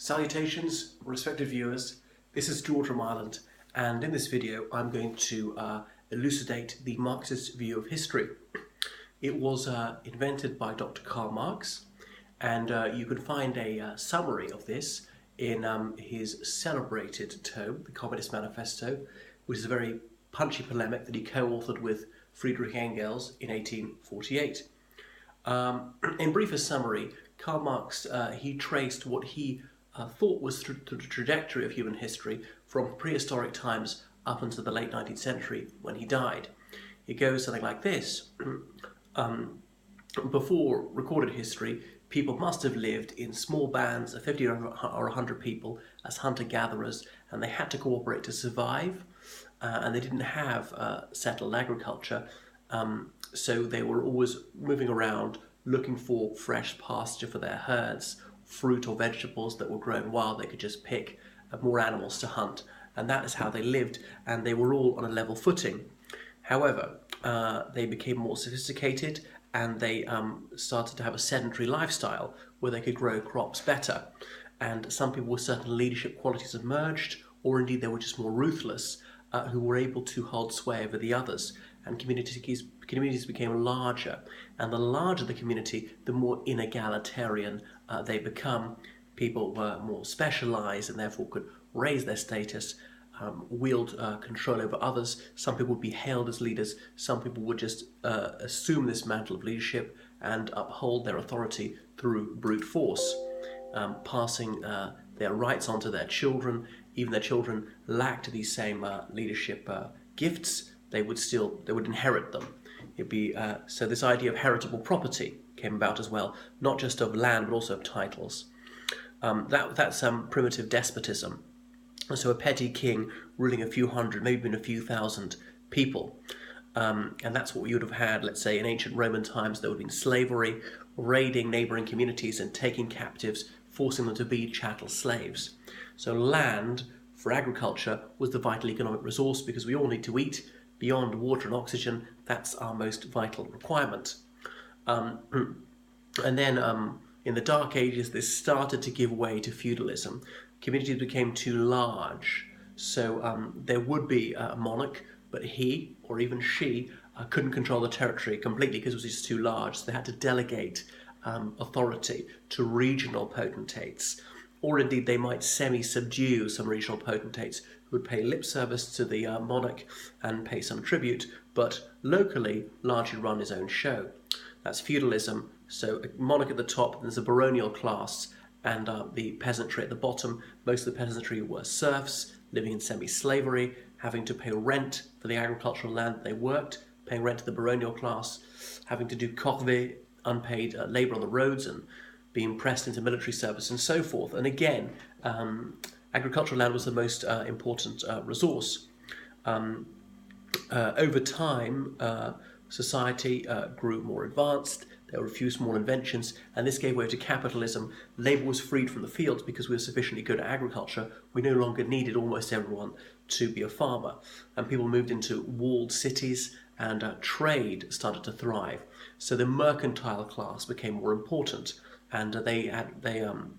Salutations, respected viewers. This is George from Ireland, and in this video I'm going to elucidate the Marxist view of history. It was invented by Dr. Karl Marx, and you can find a summary of this in his celebrated tome, the Communist Manifesto, which is a very punchy polemic that he co-authored with Friedrich Engels in 1848. In briefest summary, Karl Marx, he traced what he thought was the trajectory of human history from prehistoric times up until the late 19th century when he died. It goes something like this. Before recorded history, people must have lived in small bands of 50 or 100 people as hunter-gatherers, and they had to cooperate to survive, and they didn't have settled agriculture, so they were always moving around looking for fresh pasture for their herds, fruit or vegetables that were grown wild. They could just pick more animals to hunt, and that is how they lived, and they were all on a level footing. However, they became more sophisticated, and they started to have a sedentary lifestyle where they could grow crops better, and some people with certain leadership qualities emerged, or indeed they were just more ruthless, who were able to hold sway over the others, and communities became larger, and the larger the community, the more inegalitarian they become. People were more specialized and therefore could raise their status, wield control over others. Some people would be hailed as leaders, some people would just assume this mantle of leadership and uphold their authority through brute force, passing their rights on to their children. Even their children lacked these same leadership gifts, they would inherit them. It'd be so this idea of heritable property came about as well, not just of land but also of titles. That's primitive despotism. So a petty king ruling a few hundred, maybe even a few thousand people. And that's what you would have had, let's say, in ancient Roman times. There would have been slavery, raiding neighboring communities and taking captives, forcing them to be chattel slaves. So land for agriculture was the vital economic resource, because we all need to eat. Beyond water and oxygen, that's our most vital requirement. And then in the Dark Ages, this started to give way to feudalism. Communities became too large, so there would be a monarch, but he, or even she, couldn't control the territory completely because it was just too large, so they had to delegate authority to regional potentates, or indeed they might semi-subdue some regional potentates who would pay lip service to the monarch and pay some tribute, but locally largely run his own show. That's feudalism. So a monarch at the top, there's a baronial class, and the peasantry at the bottom. Most of the peasantry were serfs, living in semi-slavery, having to pay rent for the agricultural land that they worked, paying rent to the baronial class, having to do corvée, unpaid labour on the roads, and being pressed into military service and so forth. And again, agricultural land was the most important resource. Over time, society grew more advanced. There were a few small inventions, and this gave way to capitalism. Labour was freed from the fields because we were sufficiently good at agriculture. We no longer needed almost everyone to be a farmer, and people moved into walled cities, and trade started to thrive. So the mercantile class became more important, and they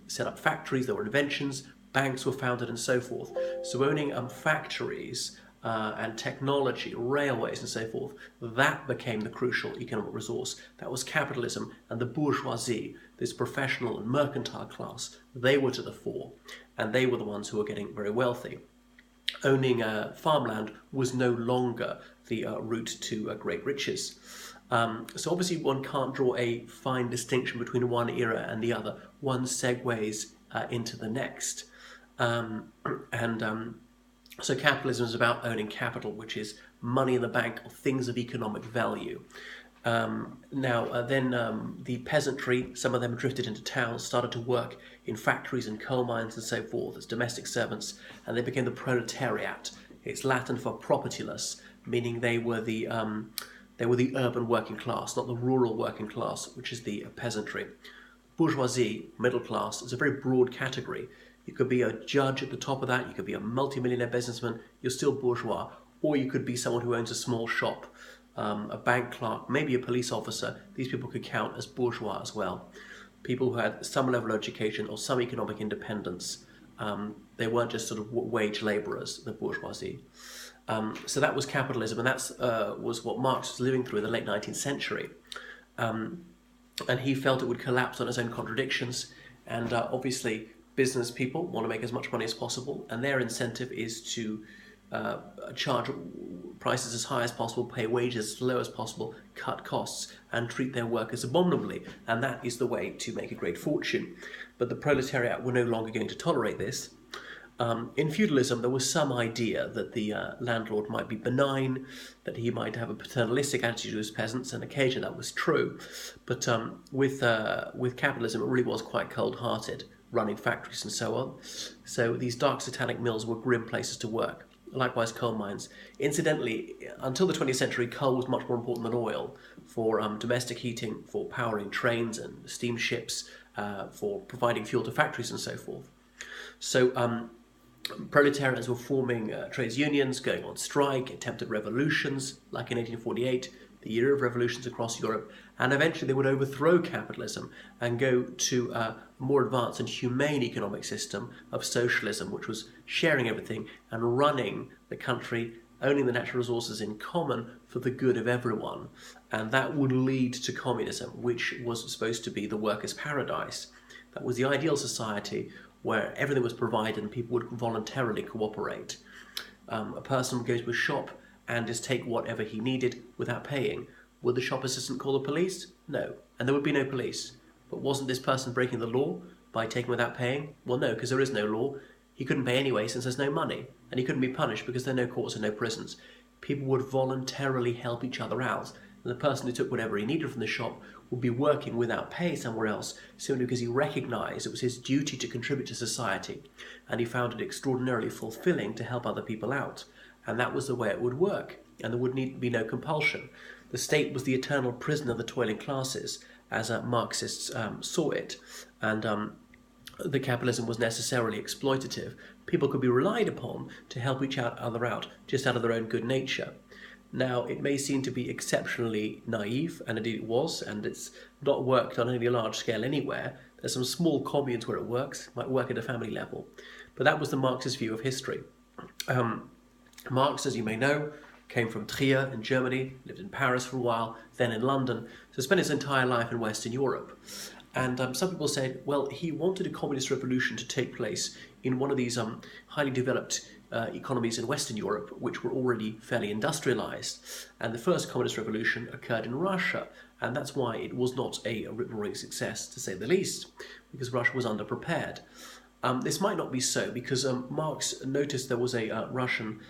set up factories. There were inventions, banks were founded, and so forth. So owning factories and technology, railways and so forth, that became the crucial economic resource. That was capitalism, and the bourgeoisie, this professional and mercantile class, they were to the fore, and they were the ones who were getting very wealthy. Owning farmland was no longer the route to great riches. So obviously one can't draw a fine distinction between one era and the other. One segues into the next. So capitalism is about owning capital, which is money in the bank or things of economic value. Then the peasantry, some of them drifted into towns, started to work in factories and coal mines and so forth as domestic servants, and they became the proletariat. It's Latin for propertyless, meaning they were the urban working class, not the rural working class, which is the peasantry. Bourgeoisie, middle class, is a very broad category. You could be a judge at the top of that, you could be a multimillionaire businessman, you're still bourgeois, or you could be someone who owns a small shop, a bank clerk, maybe a police officer. These people could count as bourgeois as well. people who had some level of education or some economic independence. They weren't just sort of wage labourers, the bourgeoisie. So that was capitalism, and that was what Marx was living through in the late 19th century. And he felt it would collapse on its own contradictions. And obviously, business people want to make as much money as possible, and their incentive is to charge prices as high as possible, pay wages as low as possible, cut costs, and treat their workers abominably. And that is the way to make a great fortune. But the proletariat were no longer going to tolerate this. In feudalism, there was some idea that the landlord might be benign, that he might have a paternalistic attitude to his peasants, and occasionally that was true. But with capitalism, it really was quite cold-hearted, running factories and so on. So these dark satanic mills were grim places to work. Likewise, coal mines. Incidentally, until the 20th century, coal was much more important than oil for domestic heating, for powering trains and steamships, for providing fuel to factories and so forth. So proletarians were forming trades unions, going on strike, attempted revolutions, like in 1848, the year of revolutions across Europe, and eventually they would overthrow capitalism and go to a more advanced and humane economic system of socialism, which was sharing everything and running the country, owning the natural resources in common for the good of everyone. And that would lead to communism, which was supposed to be the workers' paradise. That was the ideal society where everything was provided and people would voluntarily cooperate. A person would go to a shop and just take whatever he needed without paying. Would the shop assistant call the police? No. And there would be no police. But wasn't this person breaking the law by taking without paying? Well, no, because there is no law. He couldn't pay anyway since there's no money. And he couldn't be punished because there are no courts and no prisons. People would voluntarily help each other out. And the person who took whatever he needed from the shop would be working without pay somewhere else simply because he recognised it was his duty to contribute to society. And he found it extraordinarily fulfilling to help other people out. And that was the way it would work. And there would need to be no compulsion. The state was the eternal prison of the toiling classes, as Marxists saw it. And the capitalism was necessarily exploitative. People could be relied upon to help each other out, just out of their own good nature. Now, it may seem to be exceptionally naive, and indeed it was, and it's not worked on any large scale anywhere. There's some small communes where it works, might work at a family level. But that was the Marxist view of history. Marx, as you may know, came from Trier in Germany, lived in Paris for a while, then in London, so spent his entire life in Western Europe. And some people said, well, he wanted a communist revolution to take place in one of these highly developed economies in Western Europe, which were already fairly industrialized. And the first communist revolution occurred in Russia, and that's why it was not a rip-roaring success, to say the least, because Russia was underprepared. This might not be so, because Marx noticed there was a Russian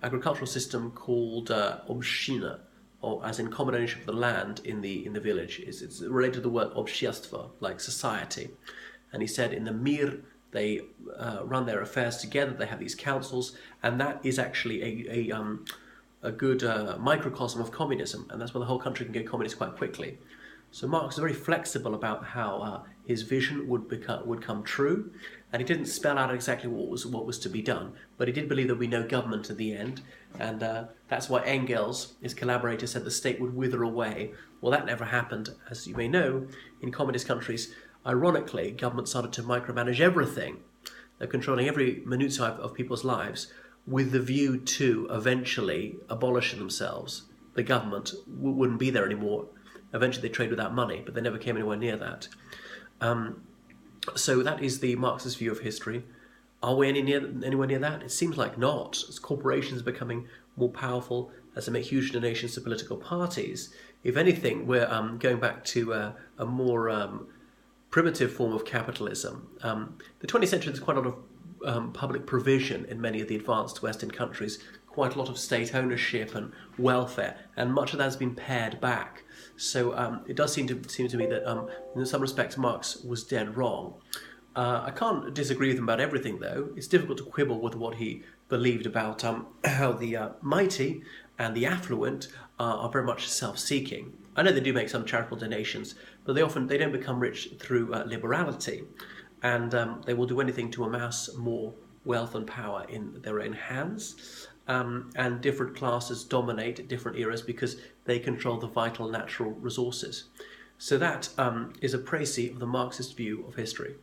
agricultural system called obshchina, or as in common ownership of the land in the village. It's related to the word obshtchestvo, like society. And he said in the Mir, they run their affairs together, they have these councils, and that is actually a good microcosm of communism, and that's where the whole country can go communist quite quickly. So Marx was very flexible about how his vision would come true, and he didn't spell out exactly what was to be done, but he did believe there would be no government at the end, and that's why Engels, his collaborator, said the state would wither away. Well, that never happened. As you may know, in communist countries, ironically, government started to micromanage everything. They're controlling every minutiae of people's lives with the view to eventually abolishing themselves. The government wouldn't be there anymore. Eventually they trade without money, but they never came anywhere near that. So that is the Marxist view of history. Are we anywhere near that? It seems like not. As corporations are becoming more powerful, as they make huge donations to political parties, if anything, we're going back to a more primitive form of capitalism. The 20th century, there's quite a lot of public provision in many of the advanced Western countries, quite a lot of state ownership and welfare, and much of that has been pared back. So it does seem to me that in some respects Marx was dead wrong. I can't disagree with him about everything, though. It's difficult to quibble with what he believed about how the mighty and the affluent are very much self-seeking. I know they do make some charitable donations, but they don't become rich through liberality, and they will do anything to amass more wealth and power in their own hands. And different classes dominate at different eras because they control the vital natural resources. So that is a précis of the Marxist view of history.